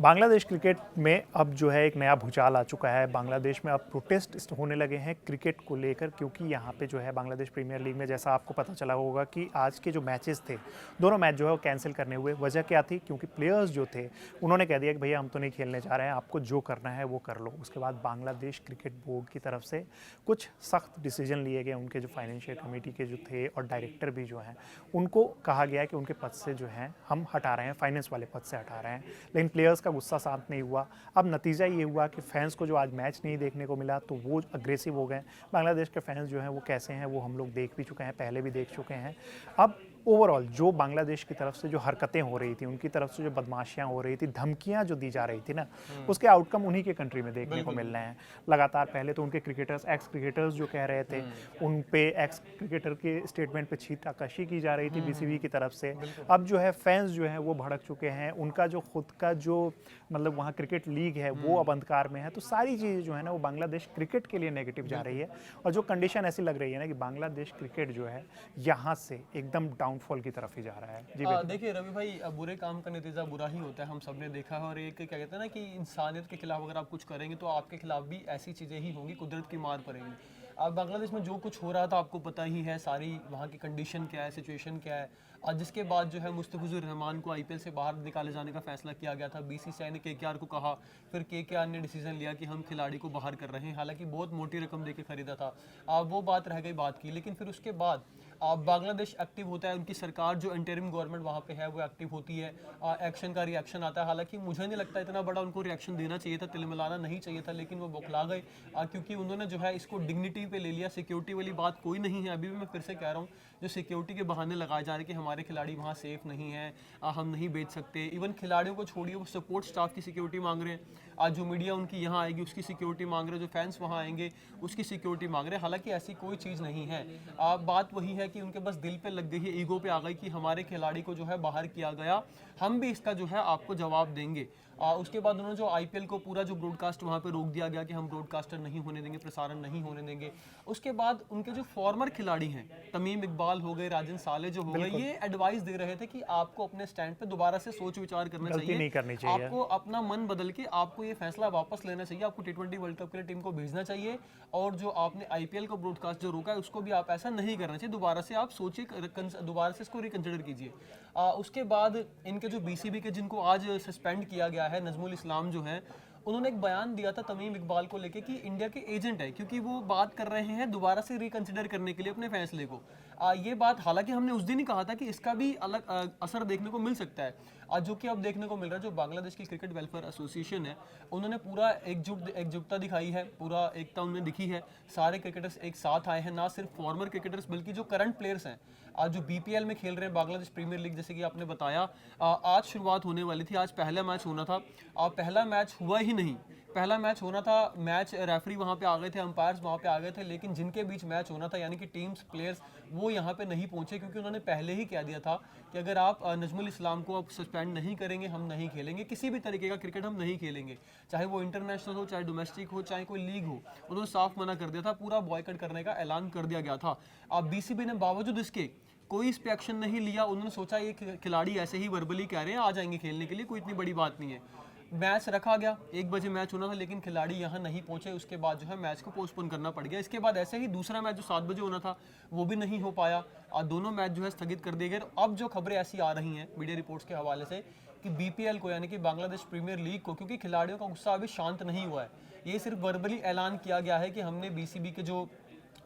Bangladesh cricket में अब जो है एक नया भूचाल आ चुका है। बांग्लादेश में अब प्रोटेस्ट होने लगे हैं क्रिकेट को लेकर, क्योंकि यहाँ पे जो है बांग्लादेश प्रीमियर लीग में जैसा आपको पता चला होगा कि आज के जो मैचेस थे, दोनों मैच जो है वो कैंसिल करने हुए। वजह क्या थी? क्योंकि प्लेयर्स जो थे उन्होंने कह दिया कि भैया हम तो नहीं खेलने जा रहे हैं, आपको जो करना है वो कर लो। उसके बाद बांग्लादेश क्रिकेट बोर्ड की तरफ से कुछ सख्त डिसीजन लिए गए। उनके जो फाइनेंशियल कमेटी के जो थे और डायरेक्टर भी जो हैं, उनको कहा गया कि उनके पद से जो है हम हटा रहे हैं, फाइनेंस वाले पद से हटा रहे हैं। लेकिन प्लेयर्स का गुस्सा शांत नहीं हुआ। अब नतीजा ये हुआ कि फैंस को जो आज मैच नहीं देखने को मिला तो वो अग्रेसिव हो गए। बांग्लादेश के फैंस जो हैं वो कैसे हैं वो हम लोग देख भी चुके हैं, पहले भी देख चुके हैं। अब ओवरऑल जो बांग्लादेश की तरफ से जो हरकतें हो रही थी, उनकी तरफ से जो बदमाशियां हो रही थी, धमकियां जो दी जा रही थी ना, उसके आउटकम उन्हीं के कंट्री में देखने को मिल रहे हैं लगातार। पहले तो उनके क्रिकेटर्स, एक्स क्रिकेटर्स जो कह रहे थे, उन पे एक्स क्रिकेटर के स्टेटमेंट पे छींटाकशी की जा रही थी बीसीबी की तरफ से। अब जो है फैंस जो है वो भड़क चुके हैं। उनका जो खुद का जो मतलब वहाँ क्रिकेट लीग है वो अब अंधकार में है। तो सारी चीज़ें जो है ना वो बांग्लादेश क्रिकेट के लिए नेगेटिव जा रही है। और जो कंडीशन ऐसी लग रही है ना कि बांग्लादेश क्रिकेट जो है यहाँ से एकदम डाउनफॉल की तरफ ही जा रहा है। जी देखिए रवि भाई, बुरे काम का नतीजा बुरा ही होता है, हम सब ने देखा है। और एक क्या कहते हैं ना कि इंसानियत के खिलाफ अगर आप कुछ करेंगे तो आपके खिलाफ भी ऐसी चीज़ें ही होंगी, कुदरत की मार पड़ेगी। अब बांग्लादेश में जो कुछ हो रहा था आपको पता ही है, सारी वहाँ की कंडीशन क्या है, सिचुएशन क्या है। और जिसके बाद जो है मुस्तफिजुर रहमान को आईपीएल से बाहर निकाले जाने का फैसला किया गया था। बीसीसीआई ने केकेआर को कहा, फिर केकेआर ने डिसीजन लिया कि हम खिलाड़ी को बाहर कर रहे हैं, हालांकि बहुत मोटी रकम देके खरीदा था। वो बात रह गई बात की। लेकिन फिर उसके बाद बांग्लादेश एक्टिव होता है, उनकी सरकार जो इंटरिम गवर्नमेंट वहाँ पे है वो एक्टिव होती है, एक्शन का रिएक्शन आता है। हालांकि मुझे नहीं लगता इतना बड़ा उनको रिएक्शन देना चाहिए था, तिलमिलाना नहीं चाहिए था, लेकिन वो बौखला गए क्योंकि उन्होंने जो है इसको डिग्निटी पे ले लिया। सिक्योरिटी वाली बात कोई नहीं है। अभी भी मैं फिर से कह रहा हूँ, जो सिक्योरिटी के बहाने लगाए जा रहे हैं कि हमारे खिलाड़ी वहाँ सेफ नहीं है, हम नहीं बेच सकते। इवन खिलाड़ियों को छोड़िए, वो सपोर्ट स्टाफ की सिक्योरिटी मांग रहे हैं। आज जो मीडिया उनकी यहाँ आएगी उसकी सिक्योरिटी मांग रहे हैं, जो फैंस वहाँ आएंगे उसकी सिक्योरिटी मांग रहे हैं। हालांकि ऐसी कोई चीज़ नहीं है। बात वही है कि उनके बस दिल पे लग गई है, ईगो पे आ गई कि हमारे खिलाड़ी को जो है बाहर किया गया, हम भी इसका जो है आपको जवाब देंगे। उसके बाद उन्होंने जो आईपीएल को पूरा जो ब्रॉडकास्ट वहाँ पे रोक दिया गया कि हम ब्रॉडकास्टर नहीं होने देंगे, प्रसारण नहीं होने देंगे। उसके बाद उनके जो फॉर्मर खिलाड़ी हैं, तमीम इकबाल हो गए, राजन साले जो हो गए, ये एडवाइस दे रहे थे कि आपको अपने स्टैंड पे दोबारा से सोच विचार करना चाहिए, नहीं करनी चाहिए। आपको अपना मन बदल के आपको ये फैसला वापस लेना चाहिए, आपको टी20 वर्ल्ड कप के लिए टीम को भेजना चाहिए। और जो आपने आईपीएल को ब्रॉडकास्ट जो रोका है उसको भी आप ऐसा नहीं करना चाहिए, दोबारा से आप सोचिए, दोबारा से इसको रिकंसिडर कीजिए। उसके बाद इनके जो बीसीबी के जिनको आज सस्पेंड किया गया है, नजमुल इस्लाम जो है, उन्होंने एक बयान दिया था तमीम इकबाल को लेके कि इंडिया के एजेंट है, क्योंकि वो बात कर रहे हैं दोबारा से रिकंसिडर करने के लिए अपने फैसले को। ये बात हालांकि हमने उस दिन ही कहा था कि इसका भी अलग असर देखने को मिल सकता है, जो कि अब देखने को मिल रहा है। जो बांग्लादेश की क्रिकेट वेलफेयर एसोसिएशन है, उन्होंने पूरा एकजुटता दिखाई है, पूरा एकता उनमें दिखी है। सारे क्रिकेटर्स एक साथ आए हैं, ना सिर्फ फॉर्मर क्रिकेटर्स बल्कि जो करंट प्लेयर्स हैं, आज जो बीपीएल में खेल रहे हैं, बांग्लादेश प्रीमियर लीग, जैसे कि आपने बताया आज शुरुआत होने वाली थी, आज पहला मैच होना था। पहला मैच हुआ ही नहीं। पहला मैच होना था, मैच रेफरी वहाँ पे आ गए थे, अंपायर्स वहाँ पे आ गए थे, लेकिन जिनके बीच मैच होना था यानी कि टीम्स, प्लेयर्स, वो यहाँ पे नहीं पहुँचे, क्योंकि उन्होंने पहले ही कह दिया था कि अगर आप नजमुल इस्लाम को अब सस्पेंड नहीं करेंगे, हम नहीं खेलेंगे, किसी भी तरीके का क्रिकेट हम नहीं खेलेंगे, चाहे वो इंटरनेशनल हो, चाहे डोमेस्टिक हो, चाहे कोई लीग हो। उन्होंने साफ मना कर दिया था, पूरा बॉयकॉट करने का ऐलान कर दिया गया था। अब बीसीबी ने बावजूद इसके कोई इस पे एक्शन नहीं लिया। उन्होंने सोचा ये खिलाड़ी ऐसे ही वर्बली कह रहे हैं, आ जाएंगे खेलने के लिए, कोई इतनी बड़ी बात नहीं है। मैच रखा गया, 1 बजे मैच होना था, लेकिन खिलाड़ी यहाँ नहीं पहुंचे। उसके बाद जो है मैच को पोस्टपोन करना पड़ गया। इसके बाद ऐसे ही दूसरा मैच जो 7 बजे होना था वो भी नहीं हो पाया, और दोनों मैच जो है स्थगित कर दिए गए। अब जो खबरें ऐसी आ रही हैं मीडिया रिपोर्ट्स के हवाले से कि बीपीएल को यानी कि बांग्लादेश प्रीमियर लीग को, क्योंकि खिलाड़ियों का गुस्सा अभी शांत नहीं हुआ है, ये सिर्फ वर्बली ऐलान किया गया है कि हमने बीसीबी के जो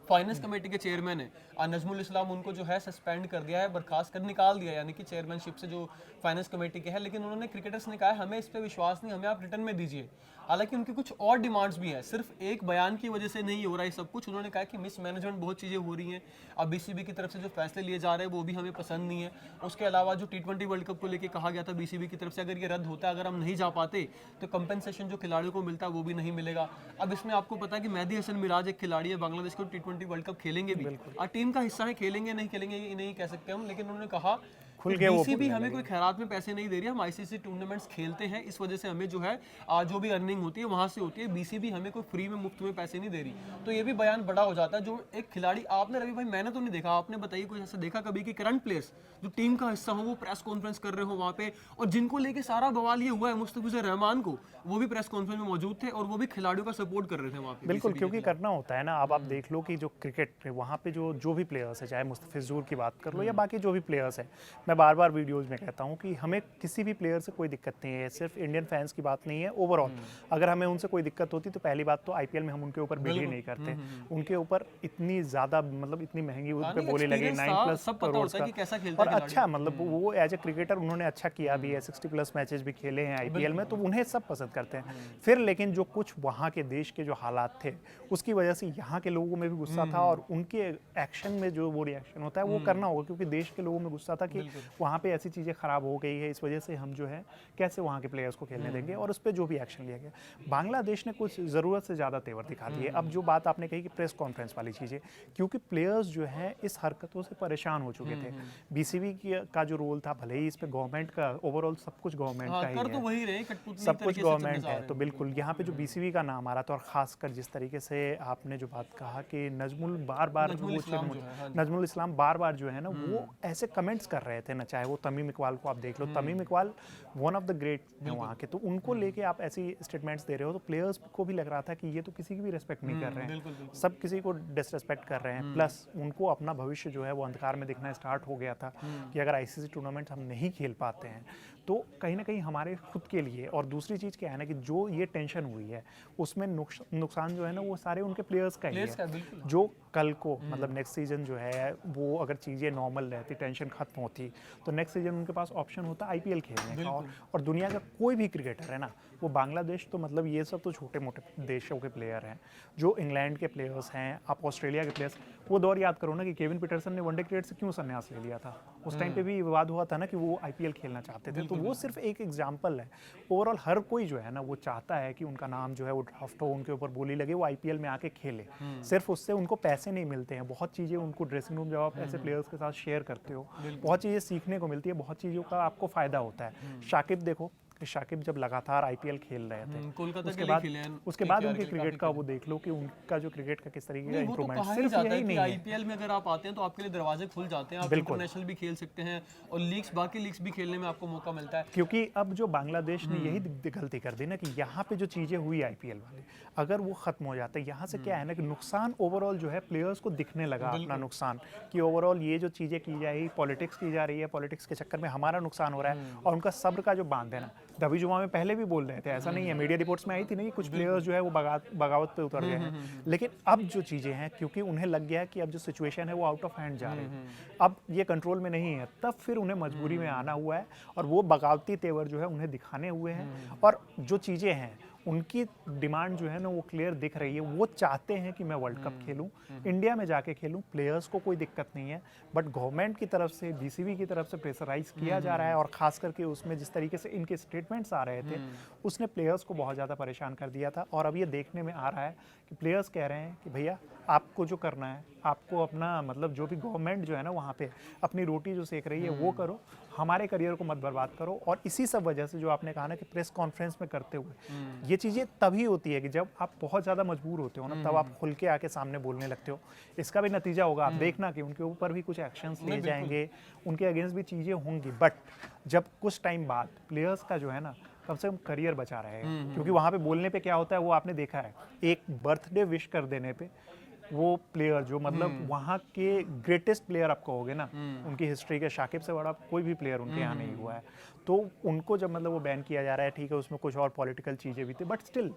फाइनेंस कमेटी के चेयरमैन है नजमुल इस्लाम, उनको जो है सस्पेंड कर दिया है, बर्खास्त कर निकाल दिया, यानी कि चेयरमैनशिप से जो फाइनेंस कमेटी के है। लेकिन उन्होंने क्रिकेटर्स ने कहा है हमें इस पे विश्वास नहीं, हमें आप रिटर्न में दीजिए। हालांकि उनकी कुछ और डिमांड्स भी हैं, सिर्फ एक बयान की वजह से नहीं हो रहा है सब कुछ। उन्होंने कहा कि मिसमैनेजमेंट बहुत चीज़ें हो रही हैं, अब बीसीबी की तरफ से जो फैसले लिए जा रहे हैं वो भी हमें पसंद नहीं है। उसके अलावा जो टी20 वर्ल्ड कप को लेकर कहा गया था बीसीबी की तरफ से, अगर ये रद्द होता है, अगर हम नहीं जा पाते तो कंपनसेशन जो खिलाड़ियों को मिलता है वो भी नहीं मिलेगा। अब इसमें आपको पता है कि मेहदी हसन मिराज एक खिलाड़ी है बांग्लादेश को, टी20 वर्ल्ड कप खेलेंगे भी, टीम का हिस्सा है, खेलेंगे नहीं खेलेंगे ये नहीं कह सकते हम, लेकिन उन्होंने कहा खुल के वो बीसीबी हमें कोई खैरात में पैसे नहीं दे रही, हम आईसीसी टूर्नामेंट्स खेलते हैं, इस वजह से हमें जो है जो भी अर्निंग होती है वहां से होती है। बीसीबी हमें कोई फ्री में मुफ्त में पैसे नहीं दे रही, तो ये भी बयान बड़ा हो जाता है। जो एक खिलाड़ी, आपने रवि भाई, मैंने तो नहीं देखा, आपने बताइए कोई ऐसा देखा कभी कि करंट प्लेयर्स जो टीम का हिस्सा हो वो प्रेस कॉन्फ्रेंस कर रहे हो वहां पे, और जिनको लेके सारा बवाल ये हुआ है मुस्तफिजुर रहमान को, वो भी प्रेस कॉन्फ्रेंस में मौजूद थे और वो भी खिलाड़ियों का सपोर्ट कर रहे थे वहां पे। बिल्कुल, क्योंकि करना होता है ना। अब आप देख लो कि जो क्रिकेट में वहाँ पे जो भी प्लेयर्स है, चाहे मुस्तफिजुर की बात कर लो या बाकी जो भी प्लेयर्स हैं, मैं बार बार वीडियोज़ में कहता हूँ कि हमें किसी भी प्लेयर से कोई दिक्कत नहीं है, सिर्फ इंडियन फैंस की बात नहीं है, ओवरऑल अगर हमें उनसे कोई दिक्कत होती तो पहली बात तो आईपीएल में हम उनके ऊपर बिड ही नहीं करते। उनके ऊपर इतनी ज़्यादा, मतलब इतनी महंगी उन पे बोली लगी 9+ करोड़ का, और अच्छा मतलब वो एज ए क्रिकेटर उन्होंने अच्छा किया भी है, 60+ मैचेस भी खेले हैं आईपीएल में, तो उन्हें सब पसंद करते हैं। फिर लेकिन जो कुछ वहाँ के देश के जो हालात थे उसकी वजह से यहाँ के लोगों में भी गुस्सा था, और उनके एक्शन में जो वो रिएक्शन होता है वो करना होगा, क्योंकि देश के लोगों में गुस्सा था कि वहाँ पे ऐसी चीज़ें खराब हो गई है, इस वजह से हम जो है कैसे वहाँ के प्लेयर्स को खेलने देंगे, और उस पर जो भी एक्शन लिया गया। बांग्लादेश ने कुछ ज़रूरत से ज़्यादा तेवर दिखा दिए। अब जो बात आपने कही कि प्रेस कॉन्फ्रेंस वाली चीज़ें, क्योंकि प्लेयर्स जो हैं इस हरकतों से परेशान हो चुके थे। बीसीबी का जो रोल था, भले ही इस पे गवर्नमेंट का ओवरऑल सब कुछ गवर्नमेंट का ही तो है, वही रहे, कठपुतली सब कुछ तरीके से गवर्नमेंट चलते जा है, रहे तो हैं। बिल्कुल यहाँ पे जो बीसीबी का नाम आ रहा था, और खासकर जिस तरीके से आपने जो बात कहा कि नजमुल बार बार नजमुल इस्लाम जो है, हाँ जी। नजमुल इस्लाम बार बार जो है ना वो ऐसे कमेंट्स कर रहे थे ना, चाहे वो तमीम इकबाल को आप देख लो, Tamim Iqbal one of the great हैं वहाँ के, तो उनको लेके आप ऐसी स्टेटमेंट्स दे रहे हो तो प्लेयर्स को भी लग रहा था कि ये तो किसी की भी रिस्पेक्ट नहीं कर रहे हैं, बिल्कुल, बिल्कुल। सब किसी को डिसरिस्पेक्ट कर रहे हैं। प्लस उनको अपना भविष्य जो है वो अंधकार में दिखना स्टार्ट हो गया था कि अगर आईसीसी टूर्नामेंट हम नहीं खेल पाते हैं तो कहीं ना कहीं हमारे खुद के लिए, और दूसरी चीज़ क्या है ना कि जो ये टेंशन हुई है उसमें नुकसान जो है ना वो सारे उनके प्लेयर्स का ही है, बिल्कुल। जो कल को मतलब नेक्स्ट सीजन जो है वो अगर चीज़ें नॉर्मल रहती, टेंशन खत्म होती, तो नेक्स्ट सीजन उनके पास ऑप्शन होता आईपीएल खेलने का। और दुनिया का कोई भी क्रिकेटर है ना, वो बांग्लादेश तो मतलब ये सब तो छोटे मोटे देशों के प्लेयर हैं, जो इंग्लैंड के प्लेयर्स हैं, आप ऑस्ट्रेलिया के प्लेयर्स, वो दौर याद करो ना कि केविन पीटरसन ने वनडे क्रिकेट से क्यों संन्यास ले लिया था, उस टाइम पे भी विवाद हुआ था ना कि वो आईपीएल खेलना चाहते थे। तो वो सिर्फ एक एग्जाम्पल है। ओवरऑल हर कोई जो है ना वो चाहता है कि उनका नाम जो है वो ड्राफ्ट हो, उनके ऊपर बोली लगे, वो आईपीएल में आके खेले। सिर्फ उससे उनको पैसे नहीं मिलते हैं, बहुत चीज़ें उनको ड्रेसिंग रूम जब आप ऐसे प्लेयर्स के साथ शेयर करते हो, बहुत चीज़ें सीखने को मिलती है, बहुत चीज़ों का आपको फ़ायदा होता है। शाकिब देखो कि शाकिब जब लगातार आईपीएल खेल रहे थे, कोलकाता उसके के लिए बाद खेले हैं, उसके बाद उनके क्रिकेट का वो देख लो कि उनका जो क्रिकेट का किस तरीके का वो तो इंप्रूवमेंट, कहा ही सिर्फ जाता है यही कि नहीं है। आईपीएल में अगर आप आते हैं तो आपके लिए दरवाजे खुल जाते हैं, आप इंटरनेशनल भी खेल सकते हैं और लीग्स, बाकी लीग्स भी खेलने में आपको मौका मिलता है। क्योंकि अब जो बांग्लादेश ने यही गलती कर दी ना कि यहाँ पे जो चीज़ें हुई आईपीएल वाले, अगर वो खत्म हो जाते, यहाँ से क्या है ना कि नुकसान ओवरऑल जो है प्लेयर्स को दिखने लगा अपना नुकसान, कि ओवरऑल ये जो चीज़ें की जा रही, पॉलिटिक्स की जा रही है, पॉलिटिक्स के चक्कर में हमारा नुकसान हो रहा है, और उनका सब्र का जो बांध है ना, दबी जुमा में पहले भी बोल रहे थे, ऐसा नहीं है, मीडिया रिपोर्ट्स में आई थी नहीं, कुछ प्लेयर्स जो है वो बगावत पे उतर गए हैं। लेकिन अब जो चीज़ें हैं, क्योंकि उन्हें लग गया कि अब जो सिचुएशन है वो आउट ऑफ हैंड जा रही है, अब ये कंट्रोल में नहीं है, तब फिर उन्हें मजबूरी में आना हुआ है, और वो बगावती तेवर जो है उन्हें दिखाने हुए हैं। और जो चीज़ें हैं उनकी डिमांड जो है ना वो क्लियर दिख रही है, वो चाहते हैं कि मैं वर्ल्ड कप खेलूं, इंडिया में जाके खेलूं, प्लेयर्स को कोई दिक्कत नहीं है, बट गवर्नमेंट की तरफ से, बीसीबी की तरफ से प्रेशराइज किया जा रहा है, और खास करके उसमें जिस तरीके से इनके स्टेटमेंट्स आ रहे थे उसने प्लेयर्स को बहुत ज़्यादा परेशान कर दिया था। और अब ये देखने में आ रहा है कि प्लेयर्स कह रहे हैं कि भैया आपको जो करना है, आपको अपना मतलब जो भी गवर्नमेंट जो है ना वहाँ पे अपनी रोटी जो सेक रही है वो करो, हमारे करियर को मत बर्बाद करो। और इसी सब वजह से जो आपने कहा ना कि प्रेस कॉन्फ्रेंस में करते हुए ये चीज़ें तभी होती है कि जब आप बहुत ज़्यादा मजबूर होते हो ना, तब आप खुल के आके सामने बोलने लगते हो। इसका भी नतीजा होगा, आप देखना कि उनके ऊपर भी कुछ एक्शंस लिए जाएंगे, उनके अगेंस्ट भी चीज़ें होंगी, बट जब कुछ टाइम बाद प्लेयर्स का जो है ना कम से कम करियर बचा रहेगा। क्योंकि वहाँ पे बोलने पे क्या होता है वो आपने देखा है, एक बर्थडे विश कर देने पे वो प्लेयर जो मतलब वहाँ के ग्रेटेस्ट प्लेयर आप कहोगे ना उनकी हिस्ट्री के, शाकिब से बड़ा कोई भी प्लेयर उनके यहाँ नहीं हुआ है, तो उनको जब मतलब वो बैन किया जा रहा है, ठीक है उसमें कुछ और पॉलिटिकल चीज़ें भी थी, बट स्टिल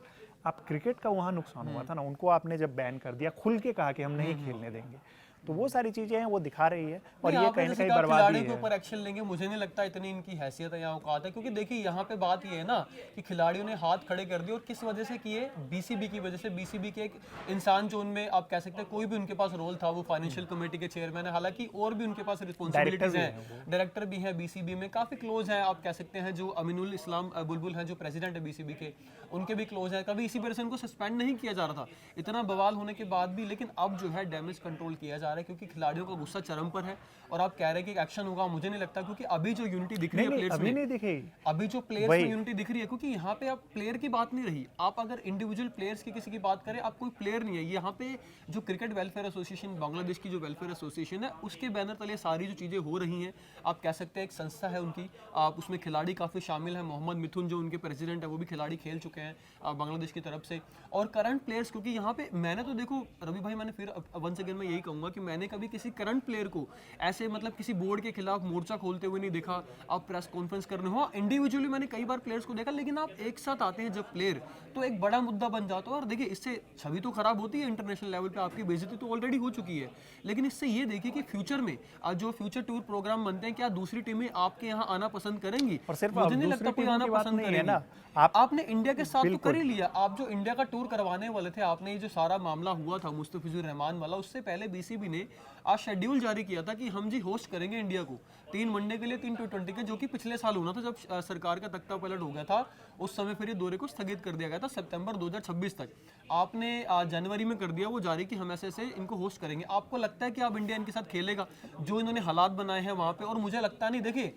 आप क्रिकेट का वहाँ नुकसान हुआ था ना, उनको आपने जब बैन कर दिया, खुल के कहा कि हम नहीं खेलने देंगे, तो वो सारी चीजें हैं वो दिखा रही है, और ये कहीं ना कहीं बर्बादी है। के ऊपर एक्शन लेंगे, मुझे नहीं लगता इतनी इनकी हैसियत है या औकात है, क्योंकि देखिए यहाँ पे बात ये है ना कि खिलाड़ियों ने हाथ खड़े कर दिए, और किस वजह से किए, बीसीबी की वजह से। बीसीबी के एक इंसान जो उनमें आप कह सकते हैं कोई भी उनके पास रोल था, वो फाइनेंशियल कमेटी के चेयरमैन है, हालांकि और भी उनके पास रिस्पॉन्सिबिलिटीज हैं, डायरेक्टर भी है बीसीबी में, काफी क्लोज है, आप कह सकते हैं जो अमीनुल इस्लाम बुलबुल है जो प्रेसिडेंट है बीसीबी के, उनके भी क्लोज है। कभी इसी वजह से उनको सस्पेंड नहीं किया जा रहा था, इतना बवाल होने के बाद भी, लेकिन अब जो है डैमेज कंट्रोल किया जा रहा है। रहे हैं क्योंकि खिलाड़ियों का गुस्सा चरम पर है और आप कह रहे हैं कि एक्शन होगा, मुझे नहीं लगता, क्योंकि अभी जो यूनिटी दिख रही है प्लेयर्स अभी में, नहीं दिखेगी। अभी जो प्लेयर्स में यूनिटी दिख रही है, क्योंकि यहाँ पे आप प्लेयर की बात नहीं रही, आप अगर इंडिविजुअल प्लेयर्स की किसी की बात करें, आप कोई प्लेयर नहीं है यहाँ पे। जो क्रिकेट वेलफेयर एसोसिएशन, बांग्लादेश की जो वेलफेयर एसोसिएशन है, उसके बैनर तले सारी जो चीज़ें हो रही हैं, आप कह सकते हैं एक संस्था है उनकी, आप उसमें खिलाड़ी काफ़ी शामिल हैं। मोहम्मद मिथुन जो उनके प्रेसिडेंट है वो भी खिलाड़ी खेल चुके हैं बांग्लादेश की तरफ से, और करंट प्लेयर्स, क्योंकि यहाँ पे मैंने तो देखो रवि भाई, मैंने फिर वंस अगेन मैं यही कहूँगा कि मैंने कभी किसी करंट प्लेयर को ऐसे मतलब किसी बोर्ड के खिलाफ मोर्चा खोलते हुए नहीं देखा। आप प्रेस कॉन्फ्रेंस करने हो, इंडिविजुअली मैंने कई बार प्लेयर्स को देखा, लेकिन आप एक साथ आते हैं जब प्लेयर, तो एक बड़ा मुद्दा बन जाता है। और देखिए इससे छवि तो खराब होती है, इंटरनेशनल लेवल पे आपकी बेइज्जती तो ऑलरेडी हो चुकी है, लेकिन इससे ये देखिए कि फ्यूचर में जो फ्यूचर टूर प्रोग्राम बनते हैं, क्या दूसरी टीमें आपके यहाँ आना पसंद करेंगी? और सिर्फ मुझे नहीं दूसरी लगता कोई टीमों आना की बात पसंद नहीं है करेगी ना, आपने इंडिया के साथ तो कर ही लिया। आप जो इंडिया का टूर करवाने वाले थे, आपने ये जो सारा मामला हुआ था मुस्तफिजुर रहमान वाला, उससे पहले बीसीबी ने आज शेड्यूल जारी किया था कि हम जी होस्ट करेंगे इंडिया को 3 वनडे के लिए, 3 T20 के, जो कि पिछले साल होना था जब सरकार का तख्ता पलट हो गया था। उस समय फिर ये दौरे को स्थगित कर दिया गया था सितंबर 2026 तक। आपने जनवरी में कर दिया वो जारी कि हम ऐसे ऐसे इनको होस्ट करेंगे। आपको लगता है कि अब इंडिया इनके साथ खेलेगा जो इन्होंने हालात बनाए हैं वहाँ पे? और मुझे लगता नहीं। देखिए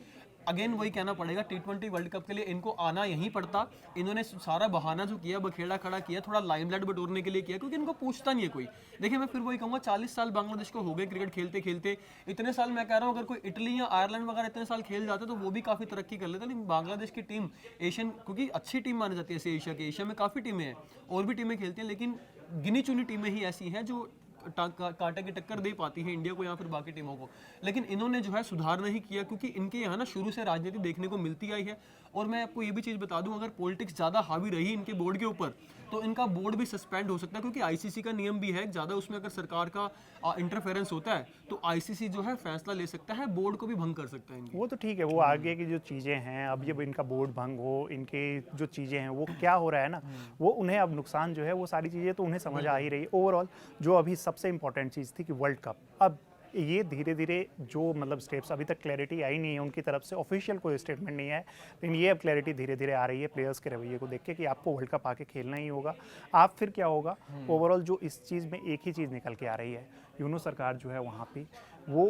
अगेन वही कहना पड़ेगा, T20 वर्ल्ड कप के लिए इनको आना यहीं पड़ता। इन्होंने सारा बहाना जो किया, बखेड़ा खड़ा किया, थोड़ा लाइमलाइट बटोरने के लिए किया, क्योंकि इनको पूछता नहीं है कोई। देखिए मैं फिर वही कहूँगा, 40 साल बांग्लादेश को हो गए क्रिकेट खेलते खेलते। इतने साल मैं कह रहा हूँ, अगर कोई इटली या आयरलैंड वगैरह इतने साल खेल जाते तो वो भी काफ़ी तरक्की कर लेते। लेकिन बांग्लादेश की टीम एशियन, क्योंकि अच्छी टीम मानी जाती है ऐसे एशिया के, एशिया में काफ़ी टीमें हैं और भी टीमें खेलती हैं, लेकिन गिनी चुनी टीमें ही ऐसी हैं जो कांटे की टक्कर दे पाती है इंडिया को या फिर बाकी टीमों को। लेकिन इन्होंने जो है सुधार नहीं किया, क्योंकि इनके यहाँ ना शुरू से राजनीति देखने को मिलती आई है। और मैं आपको ये भी चीज़ बता दूं, अगर पॉलिटिक्स ज़्यादा हावी रही इनके बोर्ड के ऊपर तो इनका बोर्ड भी सस्पेंड हो सकता है, क्योंकि आईसीसी का नियम भी है, ज़्यादा उसमें अगर सरकार का इंटरफेरेंस होता है तो आईसीसी जो है फैसला ले सकता है, बोर्ड को भी भंग कर सकता है इनकी। वो तो ठीक है, वो आगे की जो चीज़ें हैं, अब जब इनका बोर्ड भंग हो, इनके जो चीज़ें हैं वो क्या हो रहा है ना, वो उन्हें अब नुकसान जो है वो सारी चीज़ें तो उन्हें समझ आ ही रही है। ओवरऑल जो अभी सबसे इंपॉर्टेंट चीज़ थी कि वर्ल्ड कप, अब ये धीरे धीरे जो मतलब स्टेप्स, अभी तक क्लैरिटी आई नहीं है उनकी तरफ से, ऑफिशियल कोई स्टेटमेंट नहीं है, लेकिन ये अब क्लैरिटी धीरे धीरे आ रही है प्लेयर्स के रवैये को देख के कि आपको वर्ल्ड कप आके खेलना ही होगा। आप फिर क्या होगा, ओवरऑल जो इस चीज़ में एक ही चीज़ निकल के आ रही है, यूनो सरकार जो है वहाँ पे वो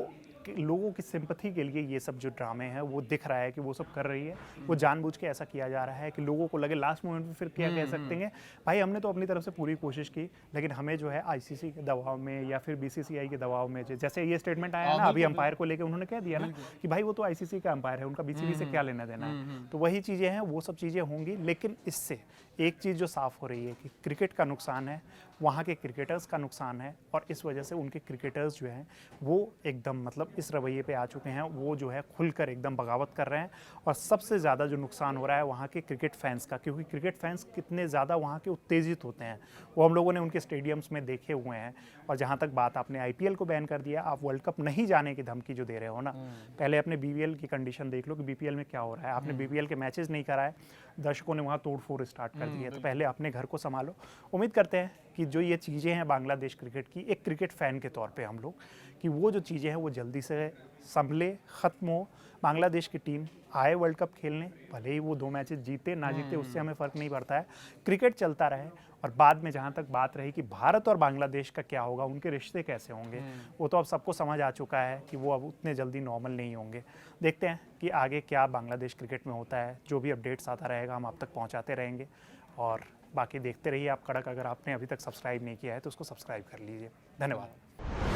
लोगों की सिंपैथी के लिए ये सब जो ड्रामे हैं वो दिख रहा है कि वो सब कर रही है। वो जानबूझ के ऐसा किया जा रहा है कि लोगों को लगे लास्ट मोमेंट पे फिर क्या कह सकते हैं, भाई हमने तो अपनी तरफ से पूरी कोशिश की, लेकिन हमें जो है आईसीसी के दबाव में या फिर बीसीसीआई के दबाव में, जैसे ये स्टेटमेंट आया ना अभी अंपायर को लेकर, उन्होंने कह दिया ना कि भाई वो तो आईसीसी का अंपायर है, उनका बीसीबी से क्या लेना देना है। तो वही चीज़ें हैं, वो सब चीज़ें होंगी, लेकिन इससे एक चीज़ जो साफ हो रही है कि क्रिकेट का नुकसान है, वहाँ के क्रिकेटर्स का नुकसान है, और इस वजह से उनके क्रिकेटर्स जो हैं वो एकदम मतलब इस रवैये पे आ चुके हैं, वो जो है खुलकर एकदम बगावत कर रहे हैं। और सबसे ज़्यादा जो नुकसान हो रहा है वहाँ के क्रिकेट फैंस का, क्योंकि क्रिकेट फैंस कितने ज़्यादा वहाँ के उत्तेजित होते हैं वो हम लोगों ने उनके स्टेडियम्स में देखे हुए हैं। और जहाँ तक बात, आपने आईपीएल को बैन कर दिया, आप वर्ल्ड कप नहीं जाने की धमकी जो दे रहे हो ना, पहले अपने बीपीएल की कंडीशन देख लो कि बीपीएल में क्या हो रहा है। आपने बीपीएल के मैचेस नहीं कराए, दर्शकों ने वहाँ तोड़ फोड़ स्टार्ट कर दी है, तो पहले अपने घर को संभालो। उम्मीद करते हैं कि जो ये चीज़ें हैं बांग्लादेश क्रिकेट की, एक क्रिकेट फ़ैन के तौर पे हम लोग, कि वो जो चीज़ें हैं वो जल्दी से संभले, ख़त्म हो। बांग्लादेश की टीम आए वर्ल्ड कप खेलने, भले ही वो 2 मैचेस जीते ना जीते उससे हमें फ़र्क नहीं पड़ता है, क्रिकेट चलता रहे। और बाद में जहाँ तक बात रही कि भारत और बांग्लादेश का क्या होगा, उनके रिश्ते कैसे होंगे, वो तो अब सबको समझ आ चुका है कि वो अब उतने जल्दी नॉर्मल नहीं होंगे। देखते हैं कि आगे क्या बांग्लादेश क्रिकेट में होता है, जो भी अपडेट्स आता रहेगा हम आप तक पहुँचाते रहेंगे। और बाकी देखते रहिए आप कड़क। अगर आपने अभी तक सब्सक्राइब नहीं किया है तो उसको सब्सक्राइब कर लीजिए। धन्यवाद।